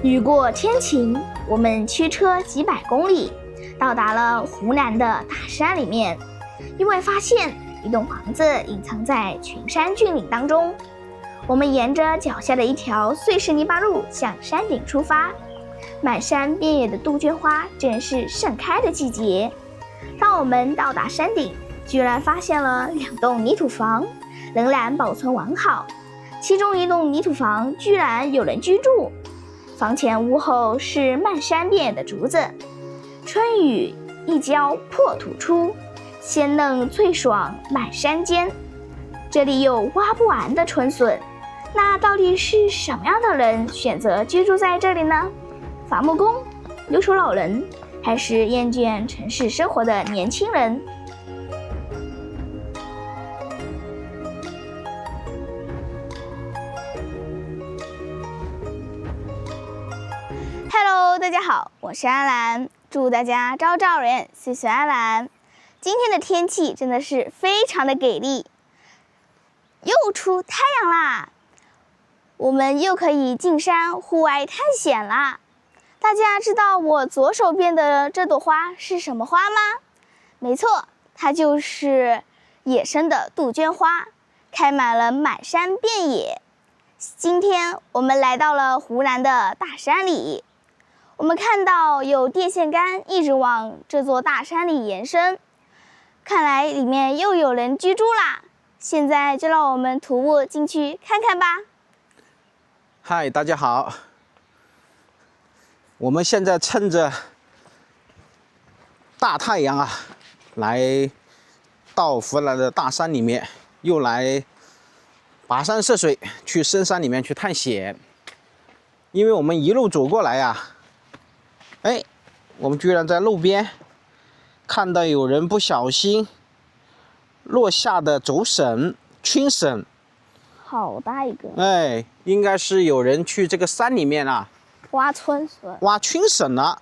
雨过天晴，我们驱车几百公里，到达了湖南的大山里面。意外发现一栋房子隐藏在群山峻岭当中。我们沿着脚下的一条碎石泥巴路向山顶出发。满山遍野的杜鹃花正是盛开的季节。当我们到达山顶，居然发现了2栋泥土房，仍然保存完好。其中一栋泥土房居然有人居住，房前屋后是漫山遍野的竹子，春雨一浇破土出，鲜嫩脆爽满山间。这里有挖不完的春笋，那到底是什么样的人选择居住在这里呢？伐木工、留守老人，还是厌倦城市生活的年轻人？Hello， 大家好，我是安兰，祝大家朝朝人，岁岁安兰。今天的天气真的是非常的给力，又出太阳啦，我们又可以进山户外探险啦。大家知道我左手边的这朵花是什么花吗？没错，它就是野生的杜鹃花，开满了满山遍野。今天我们来到了湖南的大山里，我们看到有电线杆一直往这座大山里延伸，看来里面又有人居住啦。现在就让我们徒步进去看看吧。嗨，大家好。我们现在趁着大太阳啊，来到湖南的大山里面，又来跋山涉水去深山里面去探险。因为我们一路走过来啊，我们居然在路边看到有人不小心落下的走笋、青笋，好大一个！应该是有人去这个山里面啊挖春笋、挖青笋了。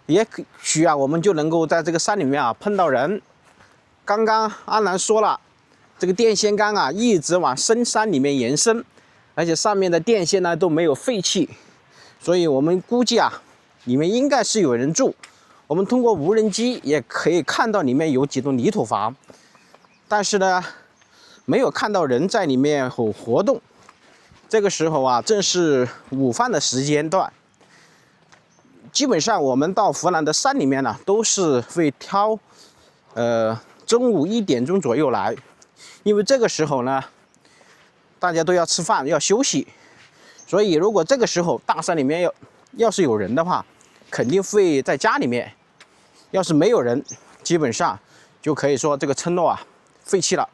也许啊，我们就能够在这个山里面啊碰到人。刚刚安兰说了，这个电线杆啊一直往深山里面延伸，而且上面的电线呢都没有废弃，所以我们估计啊，里面应该是有人住。我们通过无人机也可以看到里面有几栋泥土房，但是呢，没有看到人在里面活动。这个时候啊，正是午饭的时间段。基本上我们到湖南的山里面呢，都是会挑中午1点钟左右来，因为这个时候呢，大家都要吃饭要休息，所以如果这个时候大山里面要是有人的话，肯定会在家里面。要是没有人，基本上就可以说这个村落啊废弃了。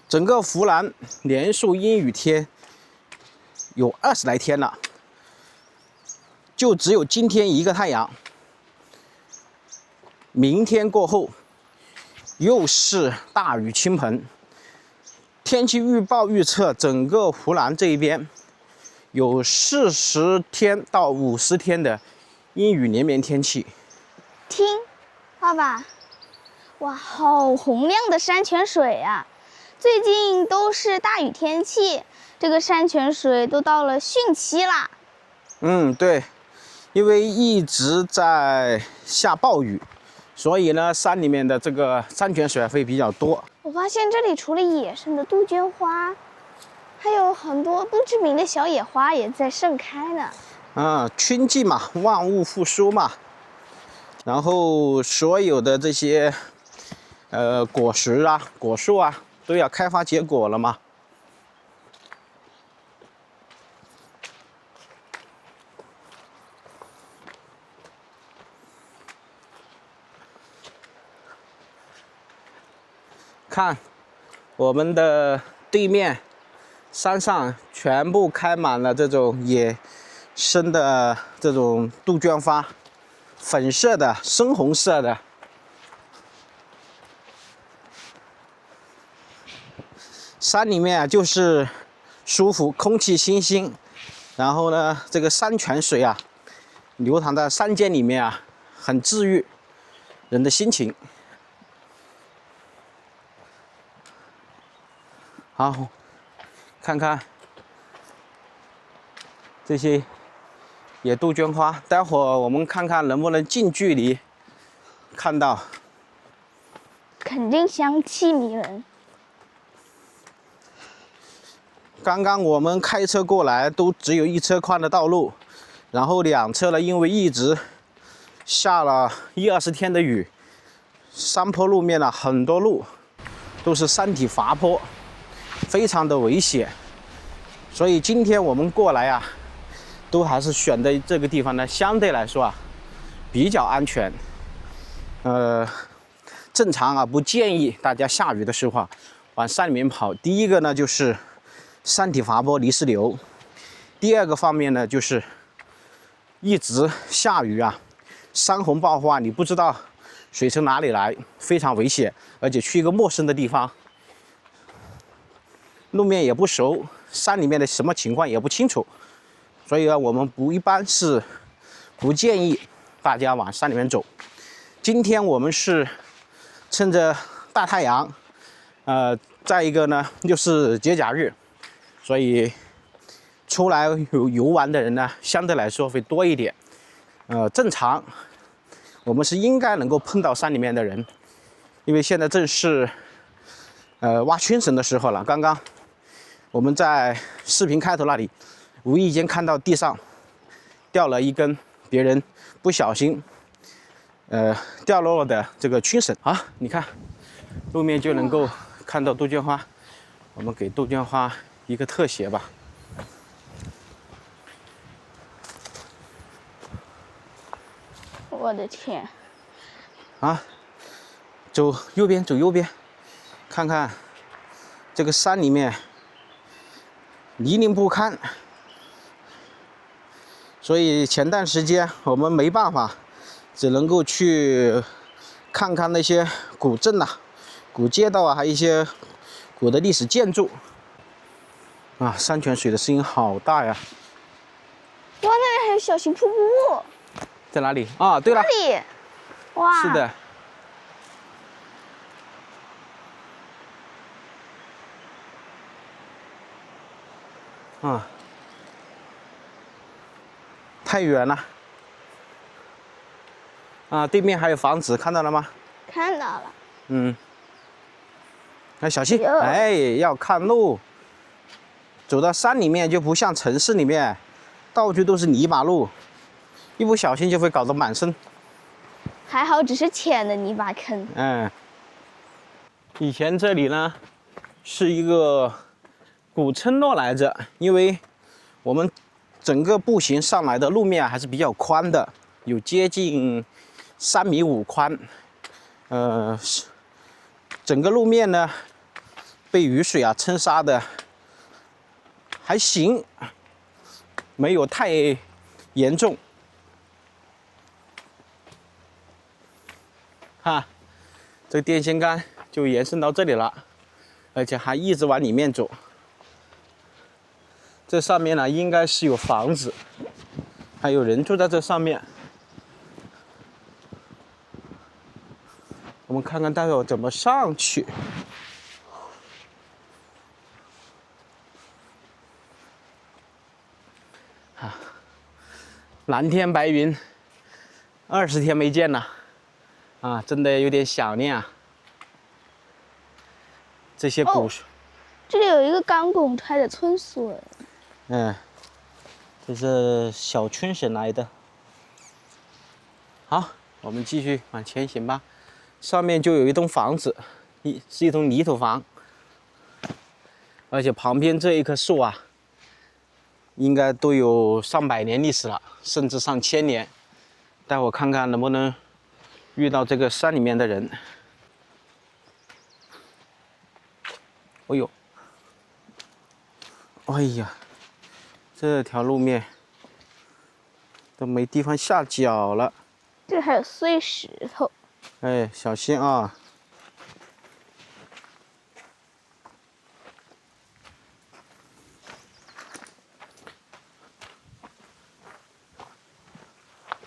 整个湖南连续阴雨天有20来天了，就只有今天一个太阳。明天过后又是大雨倾盆。天气预报预测，整个湖南这一边有40天到50天的阴雨连绵天气。听，爸爸，哇，好洪亮的山泉水啊！最近都是大雨天气，这个山泉水都到了汛期啦。对，因为一直在下暴雨，所以呢，山里面的这个山泉水会比较多。我发现这里除了野生的杜鹃花，还有很多不知名的小野花也在盛开呢。春季嘛，万物复苏嘛，然后所有的这些果实啊、果树啊，都要开花结果了嘛。看，我们的对面山上全部开满了这种野生的这种杜鹃花，粉色的、深红色的。山里面啊，就是舒服，空气清新，然后呢，这个山泉水啊，流淌在山间里面啊，很治愈人的心情。好，看看这些野杜鹃花，待会儿我们看看能不能近距离看到。肯定香气迷人。刚刚我们开车过来都只有1车宽的道路，然后2侧呢，因为一直下了20天的雨，山坡路面呢很多路都是山体滑坡，非常的危险。所以今天我们过来啊，都还是选的这个地方呢，相对来说啊比较安全。正常啊不建议大家下雨的时候啊往山里面跑。第一个呢就是山体滑坡泥石流，第二个方面呢就是一直下雨啊，山洪爆发，你不知道水从哪里来，非常危险。而且去一个陌生的地方，路面也不熟，山里面的什么情况也不清楚，所以啊，我们一般是不建议大家往山里面走。今天我们是趁着大太阳，再一个呢又是节假日，所以出来游玩的人呢相对来说会多一点。正常我们是应该能够碰到山里面的人，因为现在正是挖圈绳的时候了。刚刚我们在视频开头那里无意间看到地上掉了一根别人不小心掉落的这个圈绳啊，你看路面就能够看到杜鹃花。我们给杜鹃花一个特写吧。我的天！啊，走右边，走右边，看看这个山里面泥泞不堪，所以前段时间我们没办法，只能够去看看那些古镇啊、古街道啊，还有一些古的历史建筑。啊，山泉水的声音好大呀！哇，那里还有小型瀑布。在哪里？啊，对了，那里，哇，是的。啊，太远了。啊，对面还有房子，看到了吗？看到了。嗯。哎，小心！哟哎，要看路。走到山里面就不像城市里面，到处都是泥巴路，一不小心就会搞得满身。还好只是浅的泥巴坑。嗯。以前这里呢是一个古村落来着，因为我们整个步行上来的路面还是比较宽的，有接近3.5米宽。整个路面呢被雨水啊冲刷的还行，没有太严重。哈，这个电线杆就延伸到这里了，而且还一直往里面走。这上面呢应该是有房子，还有人住在这上面。我们看看待会儿怎么上去。啊，蓝天白云，20天没见了，啊，真的有点想念啊。这些古树，这里有一个刚拱出来的村笋。这是小圈绳来的。好，我们继续往前行吧。上面就有一栋房子，是一栋泥土房，而且旁边这一棵树啊，应该都有上百年历史了，甚至上千年。待会儿看看能不能遇到这个山里面的人。哎呦，哎呀，这条路面都没地方下脚了。这还有碎石头。哎，小心啊！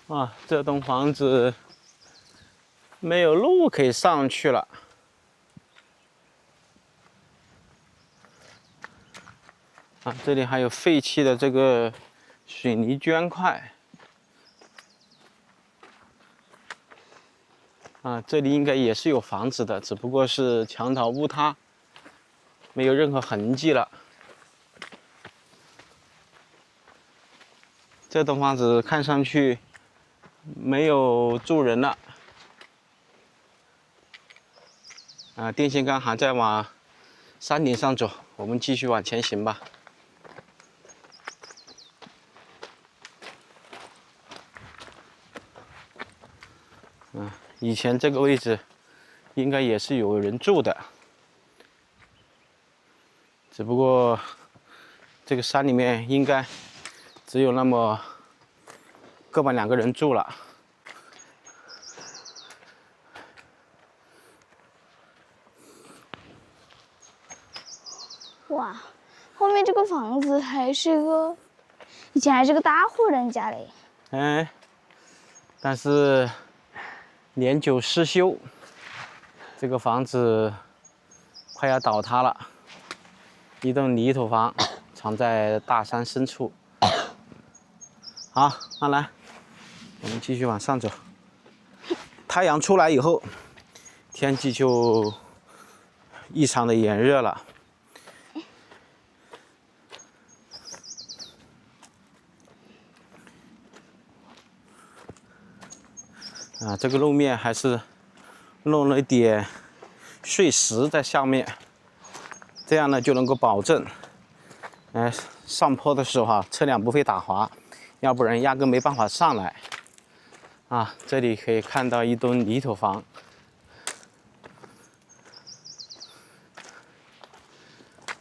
啊，这栋房子没有路可以上去了。啊，这里还有废弃的这个水泥砖块。啊，这里应该也是有房子的，只不过是墙倒屋塌，没有任何痕迹了。这栋房子看上去没有住人了。啊，电线杆还在往山顶上走，我们继续往前行吧。以前这个位置应该也是有人住的，只不过这个山里面应该只有那么个把2个人住了。哇，后面这个房子以前还是个大户人家嘞。哎，但是年久失修，这个房子快要倒塌了。一栋泥土房藏在大山深处。好，阿兰，我们继续往上走。太阳出来以后，天气就异常的炎热了。啊，这个路面还是弄了一点碎石在下面，这样呢就能够保证，上坡的时候啊，车辆不会打滑，要不然压根没办法上来。啊，这里可以看到一栋泥土房。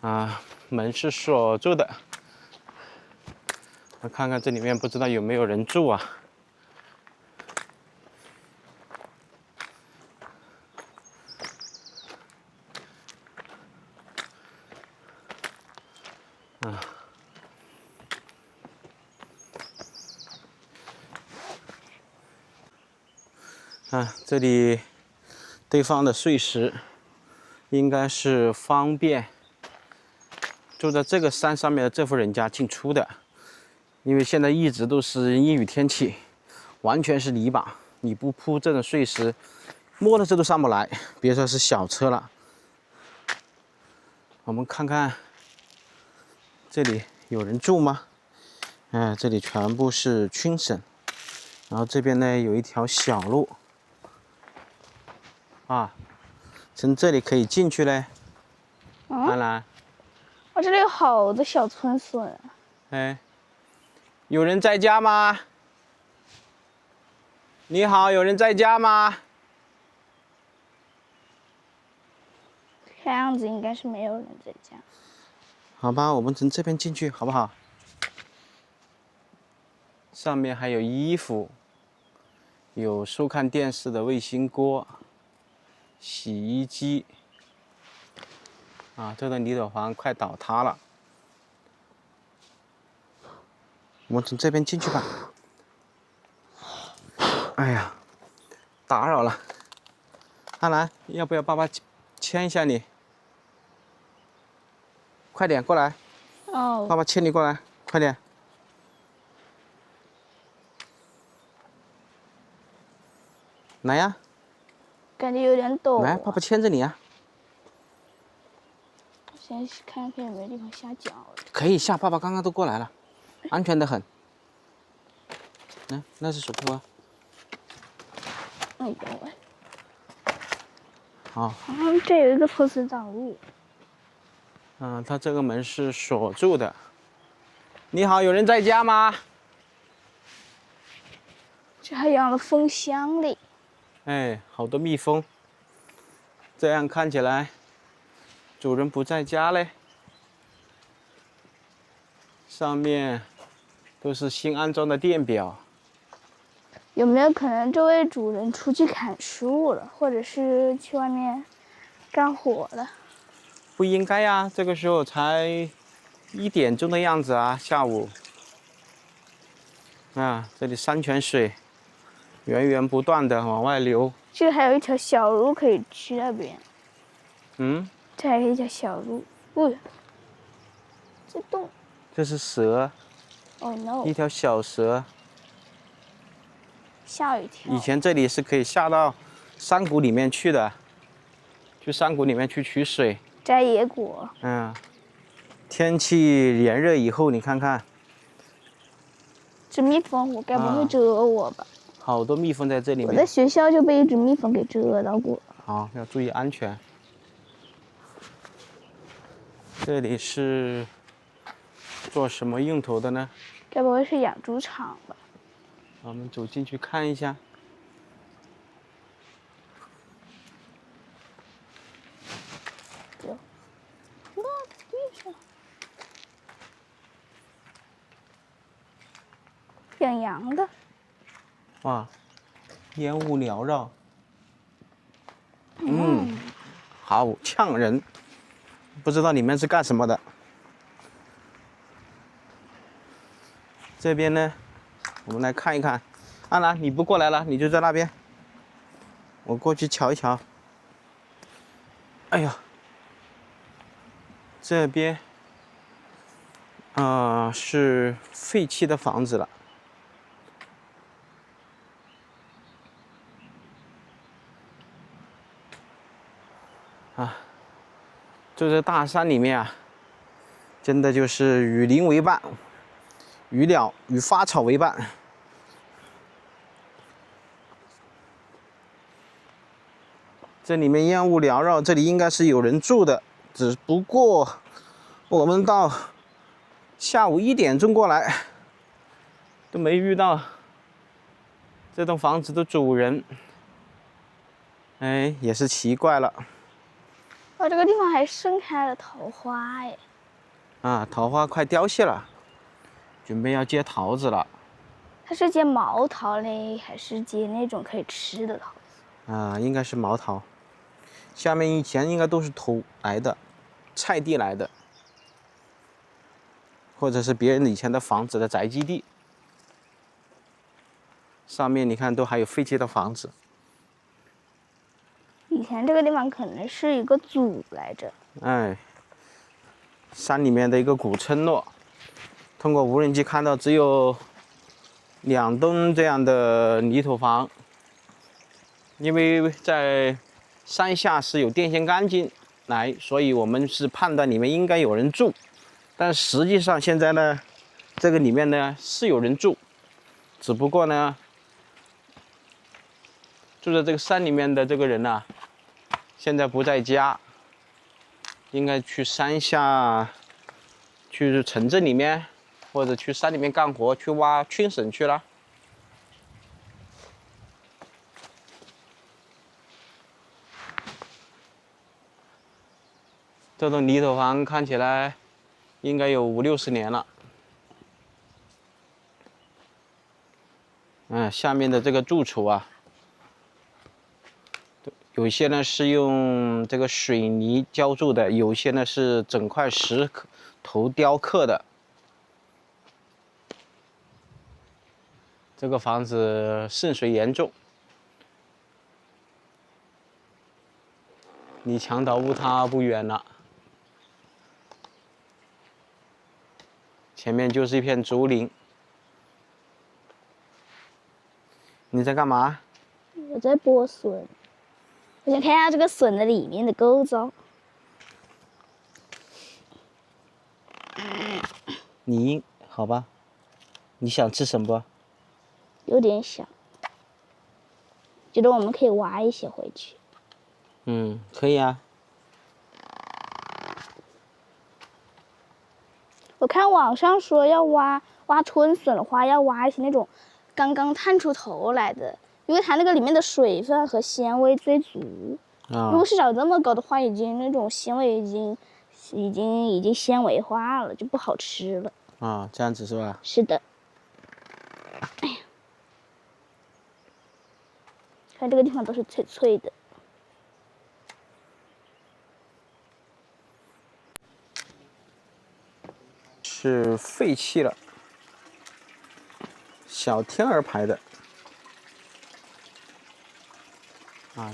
啊，门是锁住的。我看看这里面不知道有没有人住啊。这里堆放的碎石，应该是方便住在这个山上面的这户人家进出的。因为现在一直都是阴雨天气，完全是泥巴，你不铺这种碎石，摸了这都上不来，别说是小车了。我们看看这里有人住吗？这里全部是青笋，然后这边呢有一条小路。啊，从这里可以进去嘞。安兰，我这里有好多小春笋。哎，有人在家吗？你好，有人在家吗？看样子应该是没有人在家。好吧，我们从这边进去好不好？上面还有衣服，有收看电视的卫星锅。洗衣机，啊，这个泥土房快倒塌了，我们从这边进去吧。哎呀，打扰了，阿兰，要不要爸爸牵一下你？快点过来，哦，爸爸牵你过来，快点。来呀！感觉有点陡。来，爸爸牵着你啊！先看看有没有地方下脚。可以下，爸爸刚刚都过来了，安全的很。那是水库啊。哎呦喂！好。这有一个脱水障路。它这个门是锁住的。你好，有人在家吗？这还养了蜂箱嘞。哎，好多蜜蜂。这样看起来，主人不在家嘞。上面都是新安装的电表。有没有可能这位主人出去砍树了，或者是去外面干活了？不应该呀，这个时候才1点钟的样子啊，下午。这里山泉水源源不断的往外流。这还有一条小路可以去那边。嗯，这还有一条小路。这洞。这是蛇， Oh no！ 一条小蛇。吓一跳。以前这里是可以下到山谷里面去的，去山谷里面去取水。摘野果。嗯，天气炎热以后，你看看，这蜜蜂，我该不会蛰我吧？好多蜜蜂在这里面。我在学校就被一只蜜蜂给蛰到过。好，要注意安全。这里是做什么用途的呢？该不会是养猪场吧？我们走进去看一下。落在地上。养羊的。哇，烟雾缭绕。好呛人，不知道里面是干什么的。这边呢，我们来看一看。安兰，你不过来了，你就在那边，我过去瞧一瞧。哎呀，这边是废弃的房子了。就这大山里面啊，真的就是与林为伴，与鸟与花草为伴。这里面烟雾缭绕，这里应该是有人住的，只不过我们到下午1点钟过来，都没遇到这栋房子的主人。哎，也是奇怪了。这个地方还盛开了桃花哎！桃花快凋谢了，准备要结桃子了。它是结毛桃嘞，还是结那种可以吃的桃子？应该是毛桃。下面以前应该都是土来的，菜地来的，或者是别人以前的房子的宅基地。上面你看都还有废弃的房子。以前这个地方可能是一个组来着。山里面的一个古村落，通过无人机看到只有2栋这样的泥土房，因为在山下是有电线杆进来，所以我们是判断里面应该有人住，但实际上现在呢，这个里面呢是有人住，只不过呢，住在这个山里面的这个人呢，现在不在家，应该去山下，去城镇里面，或者去山里面干活，去挖碀笋去了。这栋泥土房看起来应该有50、60年了。下面的这个住处啊，有些呢是用这个水泥浇筑的，有些呢是整块石头雕刻的。这个房子渗水严重，离墙倒误塌不远了。前面就是一片竹林。你在干嘛？我在剥笋，我想看一下这个笋的里面的构造。你好吧？你想吃什么？有点想，觉得我们可以挖一些回去。可以啊。我看网上说要挖春笋的话，要挖一些那种刚刚探出头来的，因为它那个里面的水分和鲜味最足。如果是长这么高的话，已经那种纤维已经纤维化了，就不好吃了。这样子是吧？是的。哎呀，看这个地方都是脆脆的。是废弃了，小天儿牌的。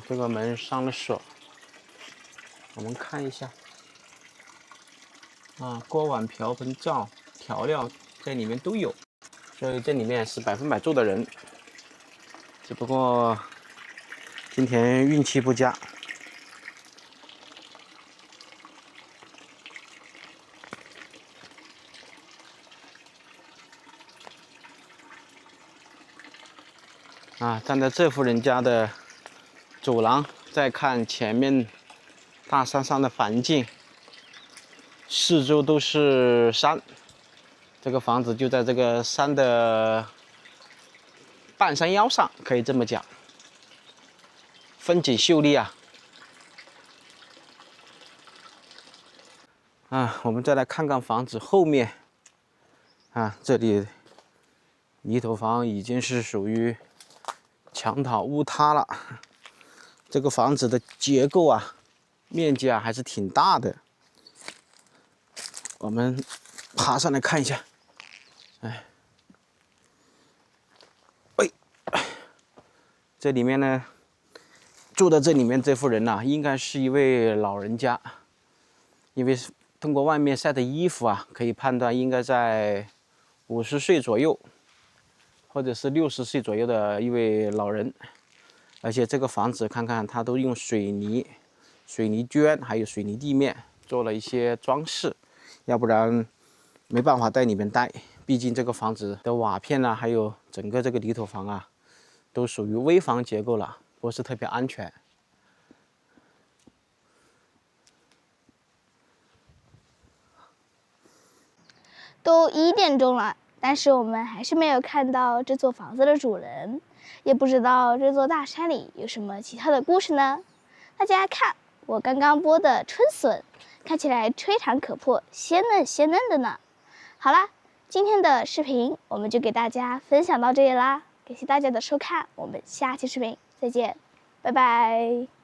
这个门上了锁，我们看一下。啊，锅碗瓢盆灶调料在里面都有，所以这里面是100%住的人，只不过今天运气不佳。啊，站在这户人家的走廊，再看前面大山上的环境，四周都是山。这个房子就在这个山的半山腰上，可以这么讲，风景秀丽啊！我们再来看看房子后面，这里泥头房已经是属于墙倒屋塌了。这个房子的结构啊，面积啊还是挺大的。我们爬上来看一下。这里面呢，住在这里面这户人呐，应该是一位老人家，因为通过外面晒的衣服啊，可以判断应该在50岁左右，或者是60岁左右的一位老人。而且这个房子看看，它都用水泥圈还有水泥地面做了一些装饰，要不然没办法在里面待。毕竟这个房子的瓦片啊，还有整个这个泥头房啊，都属于危房结构了，不是特别安全。都1点钟了，但是我们还是没有看到这座房子的主人，也不知道这座大山里有什么其他的故事呢？大家看，我刚刚剥的春笋，看起来吹弹可破，鲜嫩鲜嫩的呢。好啦，今天的视频我们就给大家分享到这里啦，感谢大家的收看，我们下期视频再见，拜拜。